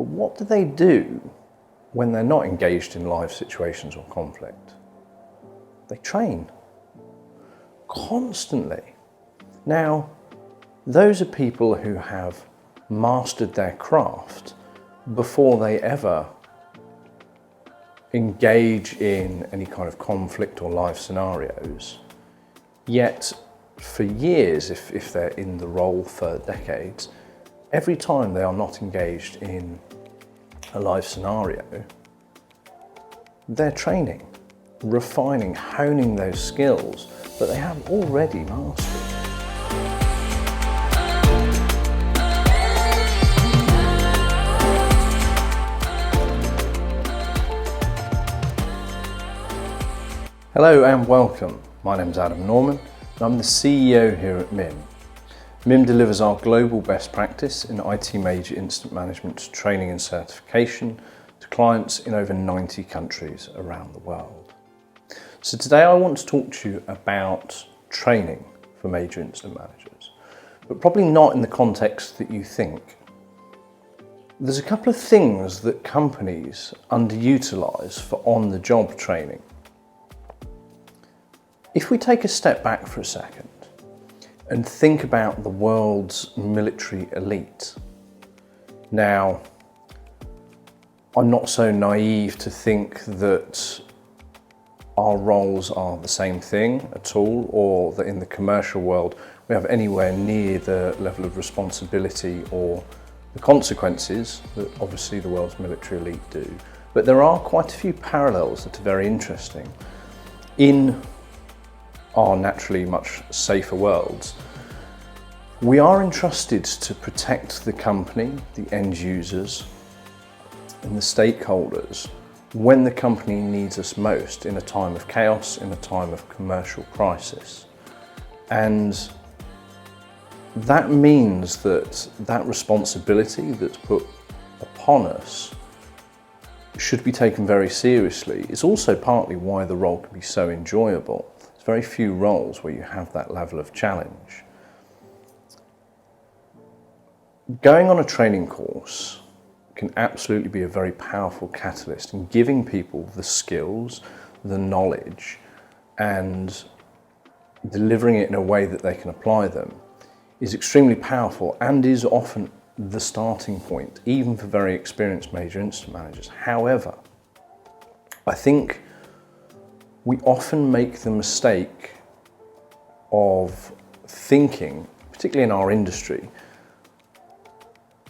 But what do they do when they're not engaged in live situations or conflict? They train constantly. Now, those are people who have mastered their craft before they ever engage in any kind of conflict or live scenarios. Yet, for years, if they're in the role for decades, every time they are not engaged in a live scenario, they're training, refining, honing those skills that they have already mastered. Hello and welcome. My name's Adam Norman and I'm the CEO here at MIM. MIM delivers our global best practice in IT major incident management training and certification to clients in over 90 countries around the world. So today I want to talk to you about training for major incident managers, but probably not in the context that you think. There's a couple of things that companies underutilise for on-the-job training. If we take a step back for a second and think about the world's military elite. Now, I'm not so naive to think that our roles are the same thing at all, or that in the commercial world we have anywhere near the level of responsibility or the consequences that obviously the world's military elite do. But there are quite a few parallels that are very interesting. In our naturally much safer worlds, we are entrusted to protect the company, the end users, and the stakeholders when the company needs us most in a time of chaos, in a time of commercial crisis. And that means that that responsibility that's put upon us should be taken very seriously. It's also partly why the role can be so enjoyable. There's very few roles where you have that level of challenge. Going on a training course can absolutely be a very powerful catalyst in giving people the skills, the knowledge, and delivering it in a way that they can apply them is extremely powerful and is often the starting point, even for very experienced major incident managers. However, I think we often make the mistake of thinking, particularly in our industry,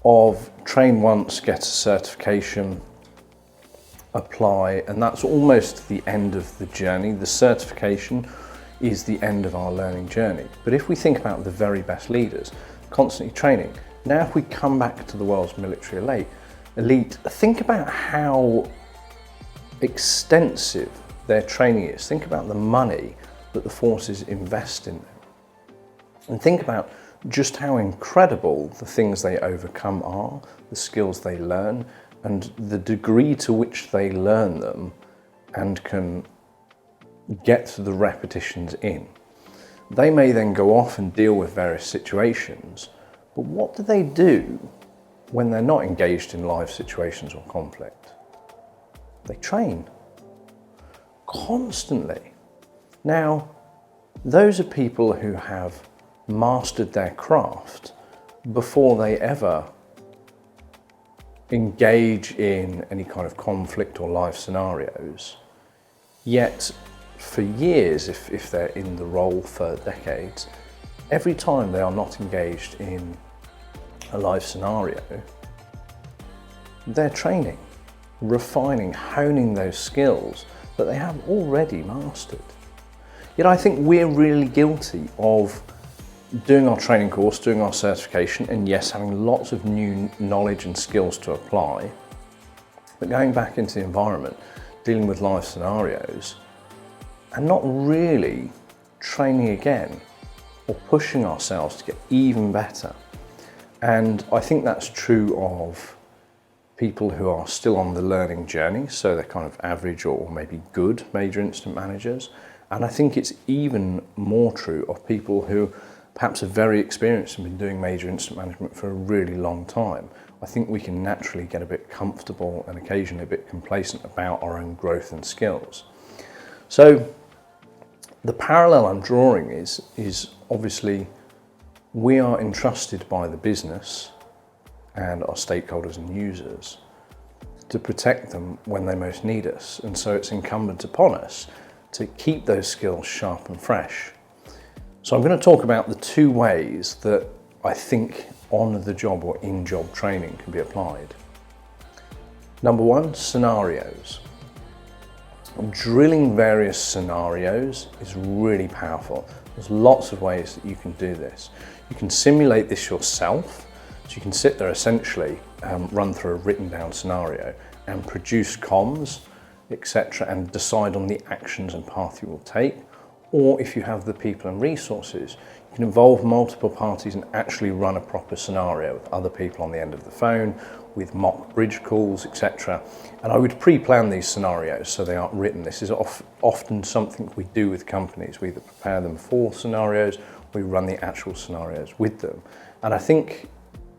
of train once, get a certification, apply, and that's almost the end of the journey. The certification is the end of our learning journey. But if we think about the very best leaders, constantly training, now if we come back to the world's military elite, think about how extensive their training is. Think about the money that the forces invest in them. And think about just how incredible the things they overcome are, the skills they learn, and the degree to which they learn them and can get the repetitions in. They may then go off and deal with various situations, but what do they do when they're not engaged in live situations or conflict? They train constantly. Now, those are people who have mastered their craft before they ever engage in any kind of conflict or live scenarios. Yet, for years, if they're in the role for decades, every time they are not engaged in a live scenario, they're training, refining, honing those skills that they have already mastered. Yet I think we're really guilty of doing our training course, doing our certification, and yes, having lots of new knowledge and skills to apply, but going back into the environment, dealing with live scenarios, and not really training again or pushing ourselves to get even better. And I think that's true of people who are still on the learning journey, so they're kind of average or maybe good major incident managers. And I think it's even more true of people who perhaps are very experienced and been doing major incident management for a really long time, I think we can naturally get a bit comfortable and occasionally a bit complacent about our own growth and skills. So the parallel I'm drawing is obviously we are entrusted by the business and our stakeholders and users to protect them when they most need us. And so it's incumbent upon us to keep those skills sharp and fresh. So I'm going to talk about the two ways that I think on the job or in job training can be applied. Number one, scenarios. Drilling various scenarios is really powerful. There's lots of ways that you can do this. You can simulate this yourself. So you can sit there essentially, run through a written down scenario and produce comms, etc., and decide on the actions and path you will take. Or if you have the people and resources, you can involve multiple parties and actually run a proper scenario with other people on the end of the phone, with mock bridge calls, etc. And I would pre-plan these scenarios so they aren't written. This is often something we do with companies. We either prepare them for scenarios, we run the actual scenarios with them. And I think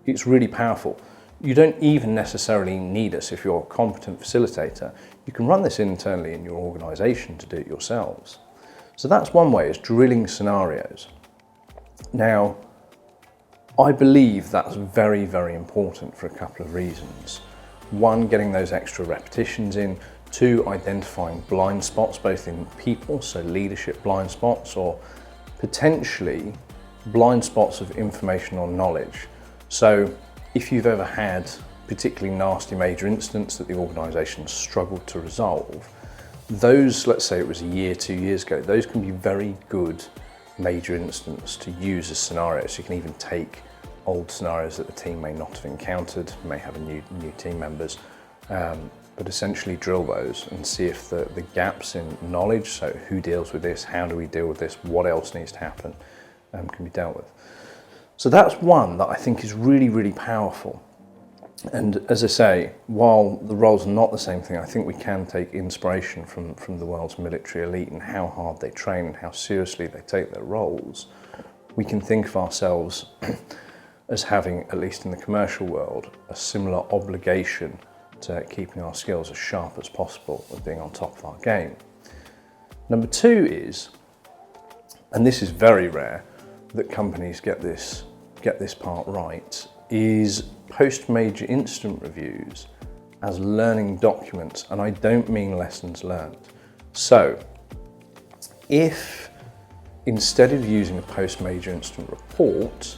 it's really powerful. You don't even necessarily need us if you're a competent facilitator. You can run this internally in your organisation to do it yourselves. So that's one way, is drilling scenarios. Now, I believe that's very, very important for a couple of reasons. One, getting those extra repetitions in. Two, identifying blind spots, both in people, so leadership blind spots, or potentially blind spots of information or knowledge. So if you've ever had particularly nasty major incidents that the organisation struggled to resolve, those, let's say it was a year, 2 years ago, those can be very good major incidents to use as scenarios. You can even take old scenarios that the team may not have encountered, may have a new team members, but essentially drill those and see if the gaps in knowledge, so who deals with this, how do we deal with this, what else needs to happen, can be dealt with. So that's one that I think is really, really powerful. And as I say, while the roles are not the same thing, I think we can take inspiration from the world's military elite and how hard they train and how seriously they take their roles. We can think of ourselves as having, at least in the commercial world, a similar obligation to keeping our skills as sharp as possible, as being on top of our game. Number two is, and this is very rare, that companies get this part right, is post-major incident reviews as learning documents, and I don't mean lessons learned. So, if instead of using a post-major incident report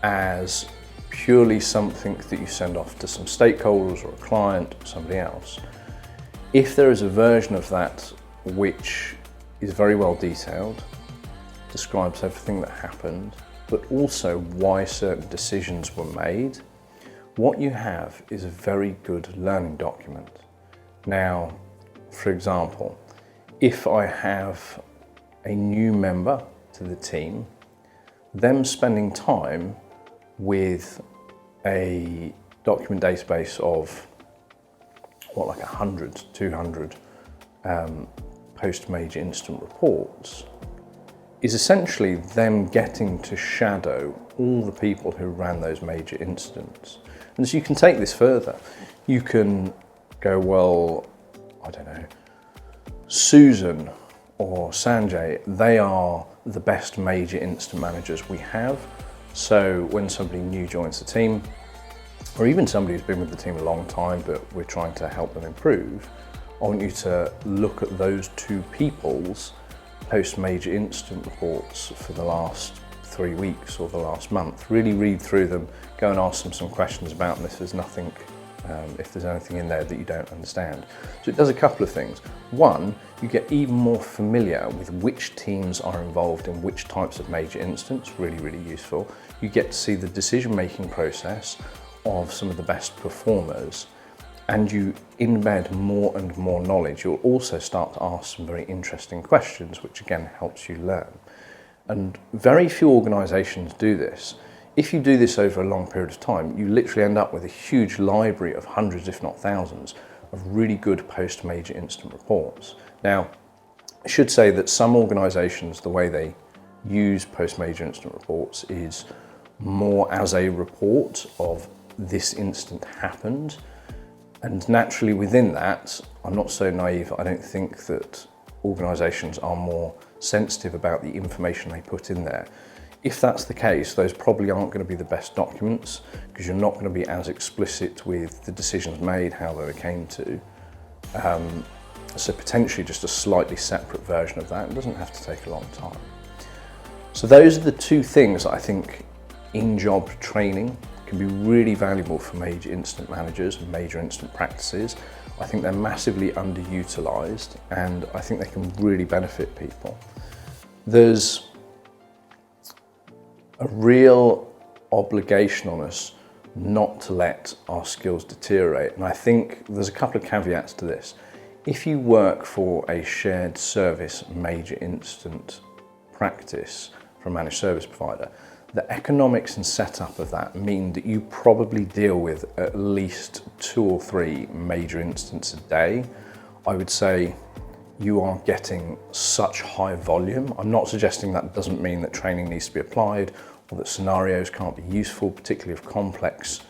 as purely something that you send off to some stakeholders or a client or somebody else, if there is a version of that which is very well detailed, describes everything that happened, but also why certain decisions were made, what you have is a very good learning document. Now, for example, if I have a new member to the team, them spending time with a document database of like 100, 200 post-major incident reports is essentially them getting to shadow all the people who ran those major incidents. And so you can take this further. You can go, well, I don't know, Susan or Sanjay, they are the best major incident managers we have. So when somebody new joins the team, or even somebody who's been with the team a long time, but we're trying to help them improve, I want you to look at those two people's post-major incident reports for the last 3 weeks or the last month. Really read through them, go and ask them some questions about them if there's nothing, if there's anything in there that you don't understand. So it does a couple of things. One, you get even more familiar with which teams are involved in which types of major incidents, really, really useful. You get to see the decision-making process of some of the best performers, and you embed more and more knowledge. You'll also start to ask some very interesting questions, which again helps you learn. And very few organisations do this. If you do this over a long period of time, you literally end up with a huge library of hundreds, if not thousands, of really good post-major incident reports. Now, I should say that some organisations, the way they use post-major incident reports is more as a report of this incident happened. And naturally within that, I'm not so naive. I don't think that organisations are more sensitive about the information they put in there. If that's the case, those probably aren't going to be the best documents, because you're not going to be as explicit with the decisions made, how they came to. So potentially just a slightly separate version of that. It doesn't have to take a long time. So those are the two things that I think in-job training can be really valuable for major incident managers and major incident practices. I think they're massively underutilised, and I think they can really benefit people. There's a real obligation on us not to let our skills deteriorate, and I think there's a couple of caveats to this. If you work for a shared service major incident practice for a managed service provider, the economics and setup of that mean that you probably deal with at least 2 or 3 major incidents a day. I would say you are getting such high volume. I'm not suggesting that doesn't mean that training needs to be applied or that scenarios can't be useful, particularly of complex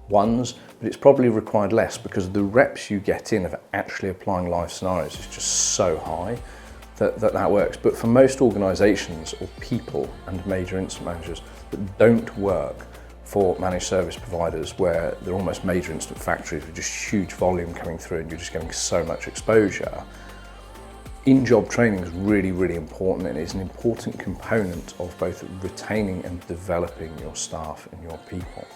ones, but it's probably required less because the reps you get in of actually applying live scenarios is just so high that works. But for most organisations or people and major incident managers that don't work for managed service providers where they're almost major incident factories with just huge volume coming through and you're just getting so much exposure, in-job training is really, really important, and is an important component of both retaining and developing your staff and your people.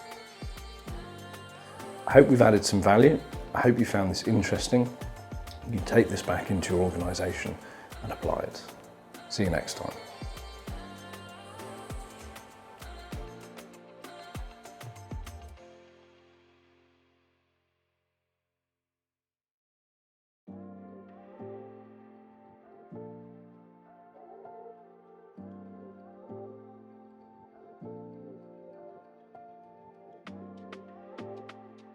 I hope we've added some value. I hope you found this interesting. You can take this back into your organisation and apply it. See you next time.